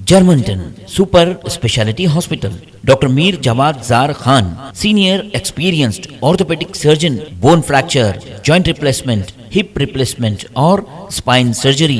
Germantown Super Speciality Hospital. Dr. Mir Jawad Zar Khan, senior experienced orthopedic surgeon, bone fracture, joint replacement, hip replacement or spine surgery.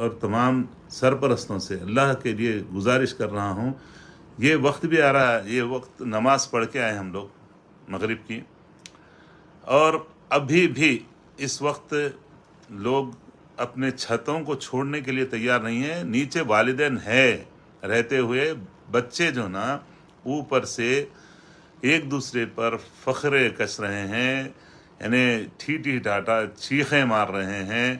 اور تمام سرپرستوں سے اللہ کے لیے گزارش کر رہا ہوں، یہ وقت بھی آ رہا ہے، یہ وقت نماز پڑھ کے آئے ہم لوگ مغرب کی، اور ابھی بھی اس وقت لوگ اپنے چھتوں کو چھوڑنے کے لیے تیار نہیں ہیں. نیچے والدین ہے رہتے ہوئے بچے جو نا اوپر سے ایک دوسرے پر فخرے کس رہے ہیں، یعنی ٹھیٹھی ٹاٹا چیخیں مار رہے ہیں،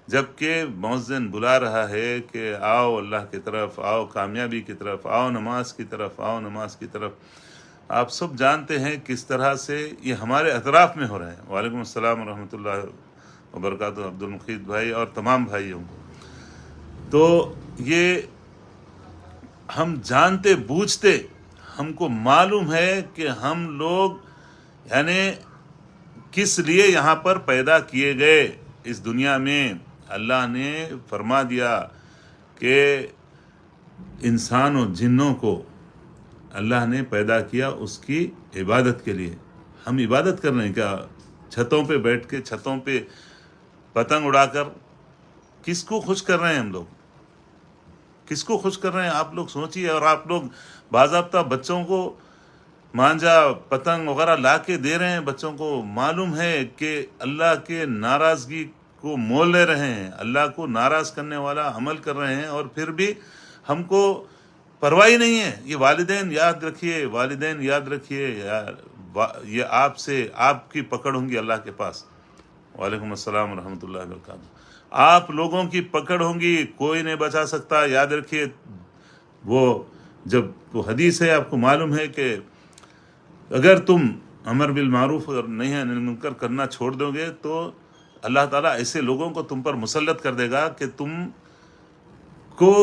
جبکہ مؤذن بلا رہا ہے کہ آؤ اللہ کی طرف، آؤ کامیابی کی طرف، آؤ نماز کی طرف، آؤ نماز کی طرف. آپ سب جانتے ہیں کس طرح سے یہ ہمارے اطراف میں ہو رہے ہیں. وعلیکم السلام ورحمۃ اللہ وبرکاتہ عبد المقید بھائی اور تمام بھائیوں کو. تو یہ ہم جانتے بوجھتے، ہم کو معلوم ہے کہ ہم لوگ یعنی کس لیے یہاں پر پیدا کیے گئے اس دنیا میں. اللہ نے فرما دیا کہ انسان و جنوں کو اللہ نے پیدا کیا اس کی عبادت کے لیے. ہم عبادت کر رہے ہیں کیا؟ چھتوں پہ بیٹھ کے، چھتوں پہ پتنگ اڑا کر کس کو خوش کر رہے ہیں ہم لوگ؟ کس کو خوش کر رہے ہیں آپ لوگ سوچیے. اور آپ لوگ باضابطہ بچوں کو مانجا پتنگ وغیرہ لا کے دے رہے ہیں. بچوں کو معلوم ہے کہ اللہ کے ناراضگی کو مول لے رہے ہیں، اللہ کو ناراض کرنے والا عمل کر رہے ہیں، اور پھر بھی ہم کو پرواہ نہیں ہے. یہ والدین یاد رکھیے، والدین یاد رکھیے، یہ آپ سے آپ کی پکڑ ہوں گی اللہ کے پاس. وعلیکم السلام ورحمۃ اللہ وبرکاتہ. آپ لوگوں کی پکڑ ہوں گی، کوئی نہیں بچا سکتا. یاد رکھیے، وہ جب وہ حدیث ہے آپ کو معلوم ہے کہ اگر تم امر بالمعروف اور نہی عن المنکر کرنا چھوڑ دو گے تو اللہ تعالیٰ ایسے لوگوں کو تم پر مسلط کر دے گا کہ تم کو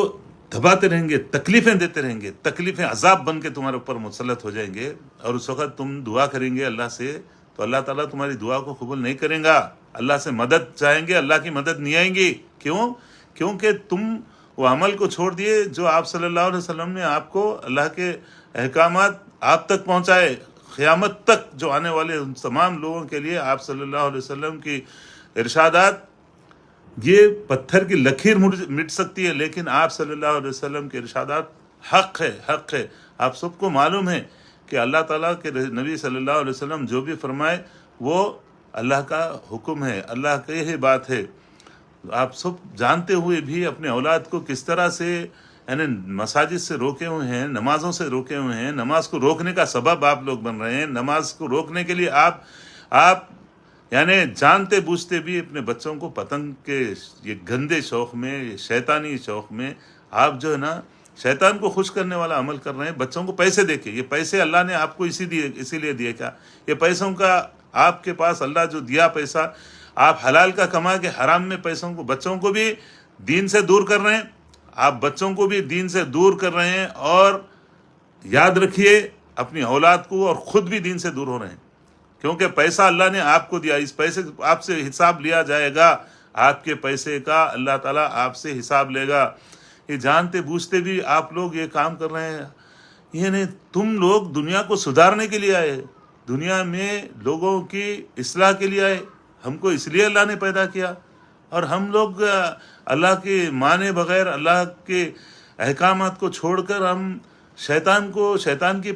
دباتے رہیں گے، تکلیفیں دیتے رہیں گے، تکلیفیں عذاب بن کے تمہارے اوپر مسلط ہو جائیں گے. اور اس وقت تم دعا کریں گے اللہ سے تو اللہ تعالیٰ تمہاری دعا کو قبول نہیں کریں گا. اللہ سے مدد چاہیں گے، اللہ کی مدد نہیں آئیں گی. کیوں؟ کیونکہ تم وہ عمل کو چھوڑ دیے جو آپ صلی اللہ علیہ وسلم نے آپ کو اللہ کے احکامات آپ تک پہنچائے. قیامت تک جو آنے والے ان تمام لوگوں کے لیے آپ صلی اللہ علیہ وسلم کی ارشادات، یہ پتھر کی لکیر مٹ سکتی ہے لیکن آپ صلی اللہ علیہ وسلم کے ارشادات حق ہے، حق ہے. آپ سب کو معلوم ہے کہ اللہ تعالیٰ کے نبی صلی اللہ علیہ وسلم جو بھی فرمائے وہ اللہ کا حکم ہے، اللہ کی یہی بات ہے. آپ سب جانتے ہوئے بھی اپنے اولاد کو کس طرح سے یعنی مساجد سے روکے ہوئے ہیں، نمازوں سے روکے ہوئے ہیں. نماز کو روکنے کا سبب آپ لوگ بن رہے ہیں. نماز کو روکنے کے لیے آپ یعنی جانتے بوجھتے بھی اپنے بچوں کو پتنگ کے یہ گندے شوق میں، یہ شیطانی شوق میں آپ جو ہے نا شیطان کو خوش کرنے والا عمل کر رہے ہیں. بچوں کو پیسے دے کے، یہ پیسے اللہ نے آپ کو اسی لیے دیے کیا؟ یہ پیسوں کا آپ کے پاس اللہ جو دیا پیسہ، آپ حلال کا کما کے حرام میں پیسوں کو، بچوں کو بھی دین سے دور کر رہے ہیں. آپ بچوں کو بھی دین سے دور کر رہے ہیں، اور یاد رکھیے اپنی اولاد کو اور خود بھی دین سے دور ہو رہے ہیں. کیونکہ پیسہ اللہ نے آپ کو دیا، اس پیسے آپ سے حساب لیا جائے گا. آپ کے پیسے کا اللہ تعالیٰ آپ سے حساب لے گا. یہ جانتے بوجھتے بھی آپ لوگ یہ کام کر رہے ہیں. یہ نہیں، تم لوگ دنیا کو سدھارنے کے لیے آئے، دنیا میں لوگوں کی اصلاح کے لیے آئے. ہم کو اس لیے اللہ نے پیدا کیا، اور ہم لوگ اللہ کے مانے بغیر، اللہ کے احکامات کو چھوڑ کر ہم شیطان کی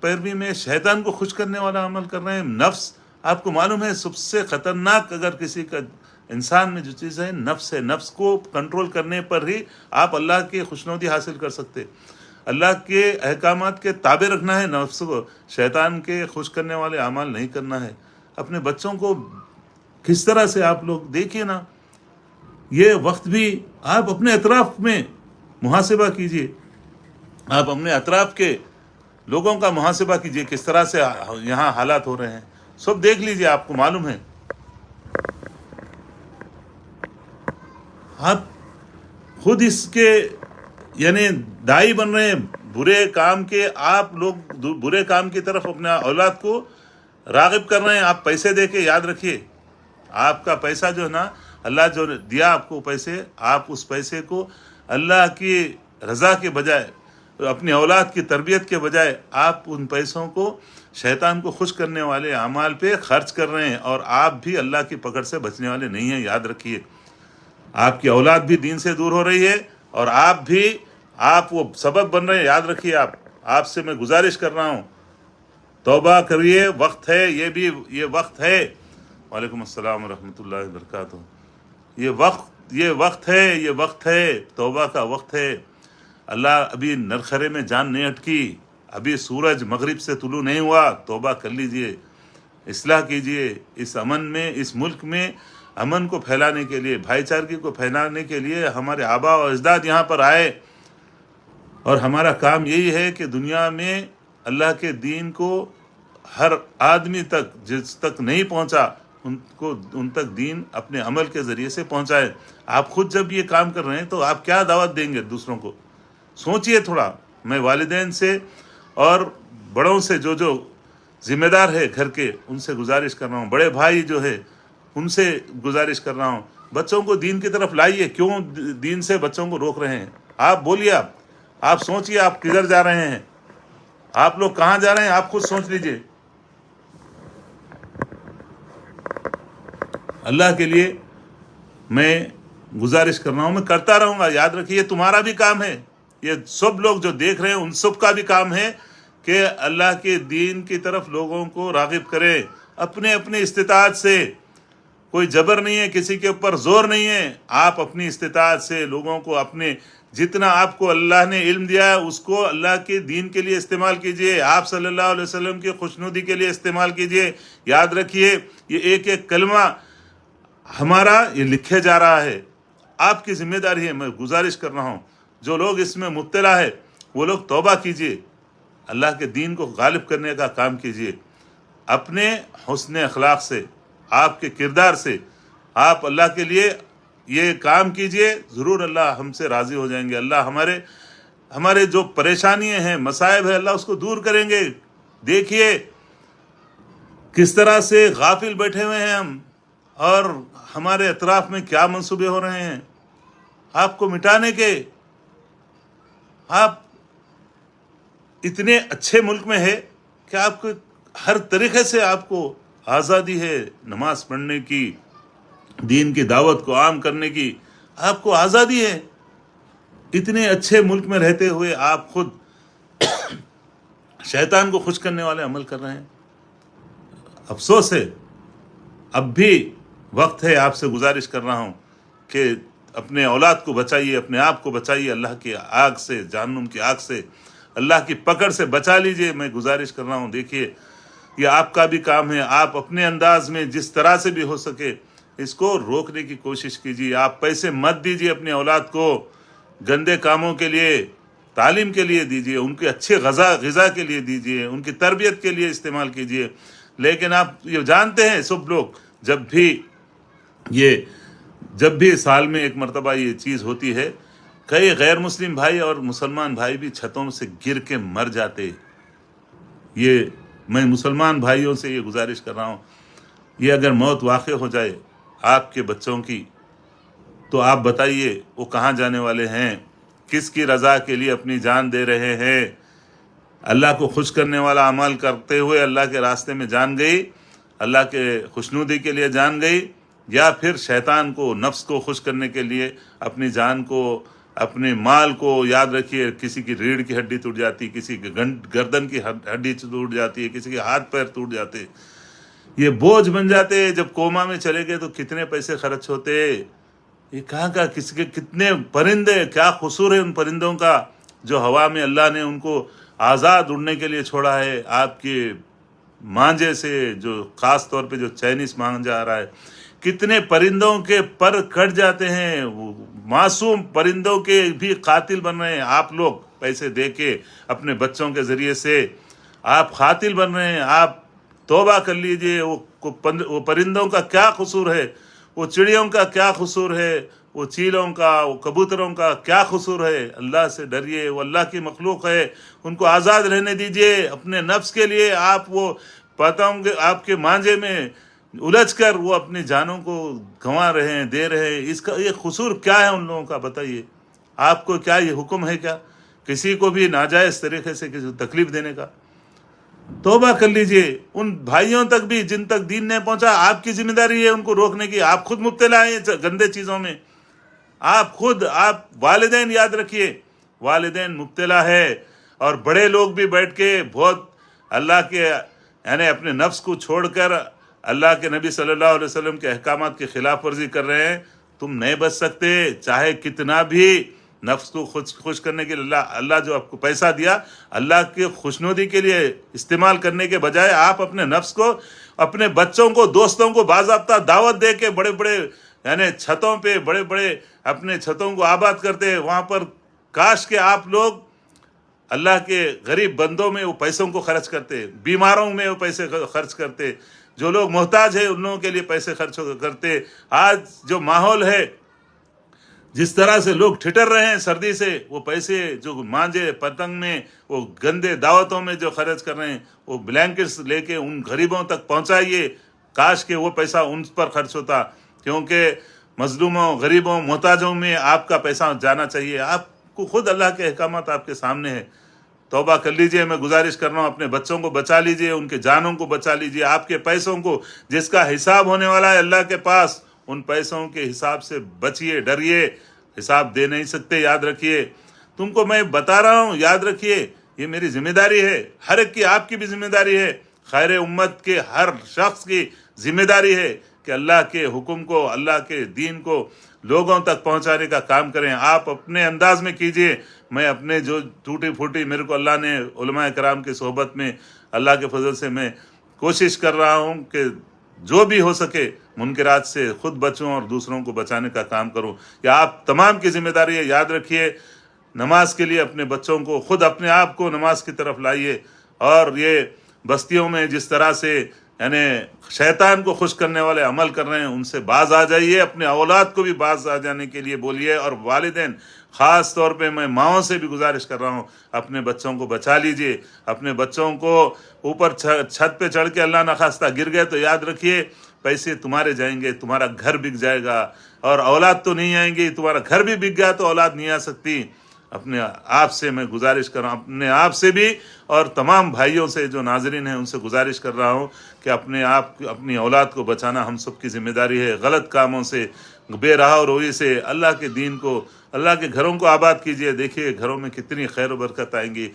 پیروی میں شیطان کو خوش کرنے والا عمل کر رہے ہیں. نفس آپ کو معلوم ہے سب سے خطرناک اگر کسی کا انسان میں جو چیز ہے نفس ہے. نفس کو کنٹرول کرنے پر ہی آپ اللہ کی خوشنودی حاصل کر سکتے. اللہ کے احکامات کے تابع رکھنا ہے نفس کو، شیطان کے خوش کرنے والے اعمال نہیں کرنا ہے. اپنے بچوں کو کس طرح سے آپ لوگ دیکھیے نا، یہ وقت بھی آپ اپنے اطراف میں محاسبہ کیجیے. آپ اپنے اطراف کے لوگوں کا محاسبہ کیجیے کس طرح سے یہاں حالات ہو رہے ہیں. سب دیکھ لیجیے، آپ کو معلوم ہے. آپ خود اس کے یعنی دائی بن رہے ہیں برے کام کے. آپ لوگ برے کام کی طرف اپنے اولاد کو راغب کر رہے ہیں. آپ پیسے دے کے، یاد رکھیے آپ کا پیسہ جو ہے نا، اللہ جو دیا آپ کو پیسے، آپ اس پیسے کو اللہ کی رضا کے بجائے، اپنی اولاد کی تربیت کے بجائے آپ ان پیسوں کو شیطان کو خوش کرنے والے اعمال پہ خرچ کر رہے ہیں، اور آپ بھی اللہ کی پکڑ سے بچنے والے نہیں ہیں. یاد رکھیے آپ کی اولاد بھی دین سے دور ہو رہی ہے اور آپ وہ سبب بن رہے ہیں. یاد رکھیے آپ سے میں گزارش کر رہا ہوں, توبہ کریے, وقت ہے, یہ وقت ہے. وعلیکم السلام ورحمۃ اللہ وبرکاتہ. یہ وقت ہے, توبہ کا وقت ہے. اللہ ابھی نرخرے میں جان نہیں اٹکی, ابھی سورج مغرب سے طلوع نہیں ہوا. توبہ کر لیجئے, اصلاح کیجئے. اس امن میں, اس ملک میں امن کو پھیلانے کے لیے, بھائی چارگی کو پھیلانے کے لیے ہمارے آبا و اجداد یہاں پر آئے, اور ہمارا کام یہی ہے کہ دنیا میں اللہ کے دین کو ہر آدمی تک, جس تک نہیں پہنچا ان تک دین اپنے عمل کے ذریعے سے پہنچائے. آپ خود جب یہ کام کر رہے ہیں تو آپ کیا دعوت دیں گے دوسروں کو؟ سوچئے تھوڑا. میں والدین سے اور بڑوں سے, جو ذمہ دار ہے گھر کے, ان سے گزارش کر رہا ہوں. بڑے بھائی جو ہے ان سے گزارش کر رہا ہوں, بچوں کو دین کی طرف لائیے. کیوں دین سے بچوں کو روک رہے ہیں؟ آپ بولیے, آپ سوچئے آپ کدھر جا رہے ہیں, آپ لوگ کہاں جا رہے ہیں, آپ خود سوچ لیجئے. اللہ کے لیے میں گزارش کر رہا ہوں, میں کرتا رہوں گا. یاد رکھیے یہ تمہارا بھی کام ہے, یہ سب لوگ جو دیکھ رہے ہیں ان سب کا بھی کام ہے کہ اللہ کے دین کی طرف لوگوں کو راغب کریں اپنے استطاعت سے. کوئی جبر نہیں ہے, کسی کے اوپر زور نہیں ہے. آپ اپنی استطاعت سے لوگوں کو جتنا آپ کو اللہ نے علم دیا ہے اس کو اللہ کے دین کے لیے استعمال کیجئے, آپ صلی اللہ علیہ وسلم کی خوشنودی کے لیے استعمال کیجئے. یاد رکھیے یہ ایک کلمہ ہمارا یہ لکھے جا رہا ہے, آپ کی ذمہ داری ہے. میں گزارش کر رہا ہوں جو لوگ اس میں مبتلا ہے وہ لوگ توبہ کیجئے, اللہ کے دین کو غالب کرنے کا کام کیجئے. اپنے حسن اخلاق سے, آپ کے کردار سے آپ اللہ کے لیے یہ کام کیجئے, ضرور اللہ ہم سے راضی ہو جائیں گے. اللہ ہمارے جو پریشانیاں ہیں, مصائب ہے, اللہ اس کو دور کریں گے. دیکھیے کس طرح سے غافل بیٹھے ہوئے ہیں ہم, اور ہمارے اطراف میں کیا منصوبے ہو رہے ہیں آپ کو مٹانے کے. آپ اتنے اچھے ملک میں ہے کہ آپ کو ہر طریقے سے آپ کو آزادی ہے, نماز پڑھنے کی, دین کی دعوت کو عام کرنے کی آپ کو آزادی ہے. اتنے اچھے ملک میں رہتے ہوئے آپ خود شیطان کو خوش کرنے والے عمل کر رہے ہیں. افسوس ہے. اب بھی وقت ہے, آپ سے گزارش کر رہا ہوں کہ اپنے اولاد کو بچائیے, اپنے آپ کو بچائیے اللہ کی آگ سے, جہنم کی آگ سے, اللہ کی پکڑ سے بچا لیجئے. میں گزارش کر رہا ہوں, دیکھیے یہ آپ کا بھی کام ہے. آپ اپنے انداز میں جس طرح سے بھی ہو سکے اس کو روکنے کی کوشش کیجیے. آپ پیسے مت دیجیے اپنی اولاد کو گندے کاموں کے لیے, تعلیم کے لیے دیجیے, ان کے اچھے غذا کے لیے دیجیے, ان کی تربیت کے لیے استعمال کیجیے. لیکن آپ یہ جانتے ہیں سب لوگ, جب بھی سال میں ایک مرتبہ یہ چیز ہوتی ہے, کئی غیر مسلم بھائی اور مسلمان بھائی بھی چھتوں سے گر کے مر جاتے. یہ میں مسلمان بھائیوں سے یہ گزارش کر رہا ہوں, یہ اگر موت واقع ہو جائے آپ کے بچوں کی تو آپ بتائیے وہ کہاں جانے والے ہیں, کس کی رضا کے لیے اپنی جان دے رہے ہیں. اللہ کو خوش کرنے والا عمل کرتے ہوئے اللہ کے راستے میں جان گئی, اللہ کے خوشنودی کے لیے جان گئی, یا پھر شیطان کو, نفس کو خوش کرنے کے لیے اپنی جان کو, اپنے مال کو. یاد رکھیے کسی کی ریڑھ کی ہڈی ٹوٹ جاتی, کسی کی گردن کی ہڈی ٹوٹ جاتی ہے, کسی کے ہاتھ پیر ٹوٹ جاتے, یہ بوجھ بن جاتے. جب کوما میں چلے گئے تو کتنے پیسے خرچ ہوتے. یہ کہاں کا, کسی کے کتنے پرندے, کیا قصور ہے ان پرندوں کا جو ہوا میں اللہ نے ان کو آزاد اڑنے کے لیے چھوڑا ہے. آپ کے مانجے سے, جو خاص طور پہ جو چائنیز مانجا آ رہا ہے, کتنے پرندوں کے پر کٹ جاتے ہیں, معصوم پرندوں کے بھی قاتل بن رہے ہیں. آپ لوگ پیسے دے کے اپنے بچوں کے ذریعے سے آپ قاتل بن رہے ہیں. آپ توبہ کر لیجئے. وہ پرندوں کا کیا قصور ہے, وہ چڑیوں کا کیا قصور ہے, وہ چیلوں کا, وہ کبوتروں کا کیا قصور ہے. اللہ سے ڈریے, وہ اللہ کی مخلوق ہے, ان کو آزاد رہنے دیجئے. اپنے نفس کے لیے آپ وہ پتنگ آپ کے مانجے میں الجھ کر وہ اپنی جانوں کو گنوا رہے ہیں, دے رہے ہیں. اس کا یہ قصور کیا ہے ان لوگوں کا, بتائیے. آپ کو کیا یہ حکم ہے کیا کسی کو بھی ناجائز طریقے سے کسی کو تکلیف دینے کا؟ توبہ کر لیجئے. ان بھائیوں تک بھی جن تک دین نہیں پہنچا, آپ کی ذمہ داری ہے ان کو روکنے کی. آپ خود مبتلا ہیں گندے چیزوں میں, آپ خود آپ والدین یاد رکھیے والدین مبتلا ہے اور بڑے لوگ بھی بیٹھ کے بہت اللہ کے یعنی اپنے نفس کو چھوڑ کر اللہ کے نبی صلی اللہ علیہ وسلم کے احکامات کی خلاف ورزی کر رہے ہیں. تم نہیں بچ سکتے چاہے کتنا بھی نفس کو خوش کرنے کے لیے اللہ جو آپ کو پیسہ دیا اللہ کے خوشنودی کے لیے استعمال کرنے کے بجائے آپ اپنے نفس کو اپنے بچوں کو دوستوں کو باضابطہ دعوت دے کے بڑے بڑے یعنی چھتوں پہ بڑے بڑے اپنے چھتوں کو آباد کرتے وہاں پر کاش کہ آپ لوگ اللہ کے غریب بندوں میں وہ پیسوں کو خرچ کرتے بیماروں میں وہ پیسے خرچ کرتے جو لوگ محتاج ہیں ان لوگوں کے لیے پیسے خرچ کرتے. آج جو ماحول ہے جس طرح سے لوگ ٹھٹر رہے ہیں سردی سے وہ پیسے جو مانجے پتنگ میں وہ گندے دعوتوں میں جو خرچ کر رہے ہیں وہ بلینکٹس لے کے ان غریبوں تک پہنچائیے. کاش کہ وہ پیسہ ان پر خرچ ہوتا کیونکہ مظلوموں غریبوں محتاجوں میں آپ کا پیسہ جانا چاہیے. آپ کو خود اللہ کے احکامات آپ کے سامنے ہے. توبہ کر لیجئے. میں گزارش کر رہا ہوں اپنے بچوں کو بچا لیجئے ان کے جانوں کو بچا لیجئے. آپ کے پیسوں کو جس کا حساب ہونے والا ہے اللہ کے پاس ان پیسوں کے حساب سے بچیے ڈریے. حساب دے نہیں سکتے یاد رکھیے. تم کو میں بتا رہا ہوں یاد رکھیے یہ میری ذمہ داری ہے ہر ایک کی آپ کی بھی ذمہ داری ہے خیر امت کے ہر شخص کی ذمہ داری ہے کہ اللہ کے حکم کو اللہ کے دین کو لوگوں تک پہنچانے کا کام کریں. آپ اپنے انداز میں کیجئے. میں اپنے جو ٹوٹی پھوٹی میرے کو اللہ نے علماء کرام کی صحبت میں اللہ کے فضل سے میں کوشش کر رہا ہوں کہ جو بھی ہو سکے منکرات سے خود بچوں اور دوسروں کو بچانے کا کام کروں. یہ آپ تمام کی ذمہ داری ہے. یاد رکھیے نماز کے لیے اپنے بچوں کو خود اپنے آپ کو نماز کی طرف لائیے. اور یہ بستیوں میں جس طرح سے یعنی شیطان کو خوش کرنے والے عمل کر رہے ہیں ان سے باز آ جائیے. اپنے اولاد کو بھی باز آ جانے کے لیے بولیے. اور والدین خاص طور پہ میں ماؤں سے بھی گزارش کر رہا ہوں اپنے بچوں کو بچا لیجئے. اپنے بچوں کو اوپر چھت پہ چڑھ کے اللہ نخواستہ گر گئے تو یاد رکھیے پیسے تمہارے جائیں گے تمہارا گھر بک جائے گا اور اولاد تو نہیں آئیں گی. تمہارا گھر بھی بک گیا تو اولاد نہیں آ سکتی. اپنے آپ سے میں گزارش کر رہا ہوں اپنے آپ سے بھی اور تمام بھائیوں سے جو ناظرین ہیں ان سے گزارش کر رہا ہوں کہ اپنے آپ اپنی اولاد کو بچانا ہم سب کی ذمہ داری ہے. غلط کاموں سے بے راہ و روی سے اللہ کے دین کو اللہ کے گھروں کو آباد کیجئے. دیکھیے گھروں میں کتنی خیر و برکت آئیں گی.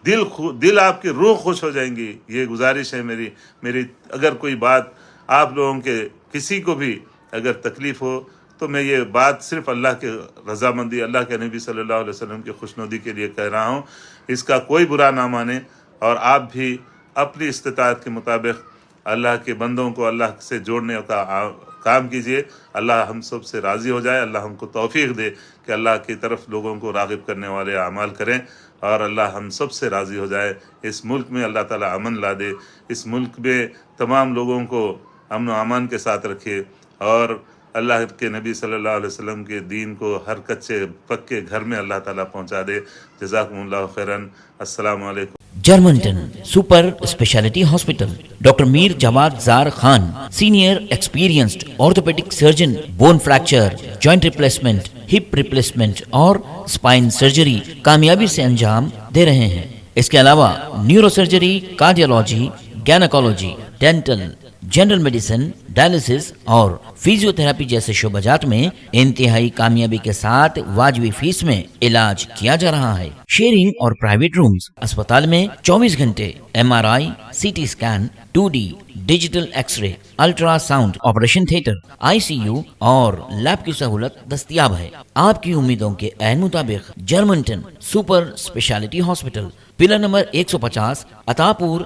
دل آپ کی روح خوش ہو جائیں گی. یہ گزارش ہے میری اگر کوئی بات آپ لوگوں کے کسی کو بھی اگر تکلیف ہو تو میں یہ بات صرف اللہ کے رضامندی اللہ کے نبی صلی اللہ علیہ وسلم کی خوشنودی کے لیے کہہ رہا ہوں. اس کا کوئی برا نہ مانے اور آپ بھی اپنی استطاعت کے مطابق اللہ کے بندوں کو اللہ سے جوڑنے کا کام کیجئے. اللہ ہم سب سے راضی ہو جائے. اللہ ہم کو توفیق دے کہ اللہ کی طرف لوگوں کو راغب کرنے والے اعمال کریں اور اللہ ہم سب سے راضی ہو جائے. اس ملک میں اللہ تعالی امن لا دے. اس ملک میں تمام لوگوں کو امن و امان کے ساتھ رکھے اور اللہ کے نبی صلی اللہ علیہ وسلم کے دین کو ہر کچے پکے گھر میں اللہ تعالیٰ پہنچا دے. جزاکم اللہ خیرن. السلام علیکم. Germanten super speciality hospital doctor Mir Jawad Zar Khan senior experienced orthopaedic surgeon bone fracture joint replacement hip replacement اور اسپائن سرجری کامیابی سے انجام دے رہے ہیں. اس کے علاوہ neuro surgery cardiology gynaecology dental general medicine dialysis اور فزیو تھراپی جیسے شعبہ جات میں انتہائی کامیابی کے ساتھ واجبی فیس میں علاج کیا جا رہا ہے. شیئرنگ اور پرائیویٹ رومز اسپتال میں 24 گھنٹے MRI CT scan 2D digital X ray ultra sound operation theatre ICU اور لیب کی سہولت دستیاب ہے. آپ کی امیدوں کے عین مطابق Germanten super speciality hospital pillar number 150 Attapur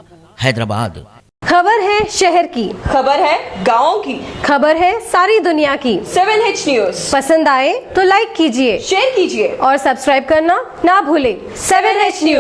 Hyderabad. خبر ہے شہر کی، خبر ہے گاؤں کی، خبر ہے ساری دنیا کی. 7H نیوز پسند آئے تو لائک کیجئے، شیئر کیجئے اور سبسکرائب کرنا نہ بھولیں. 7H news.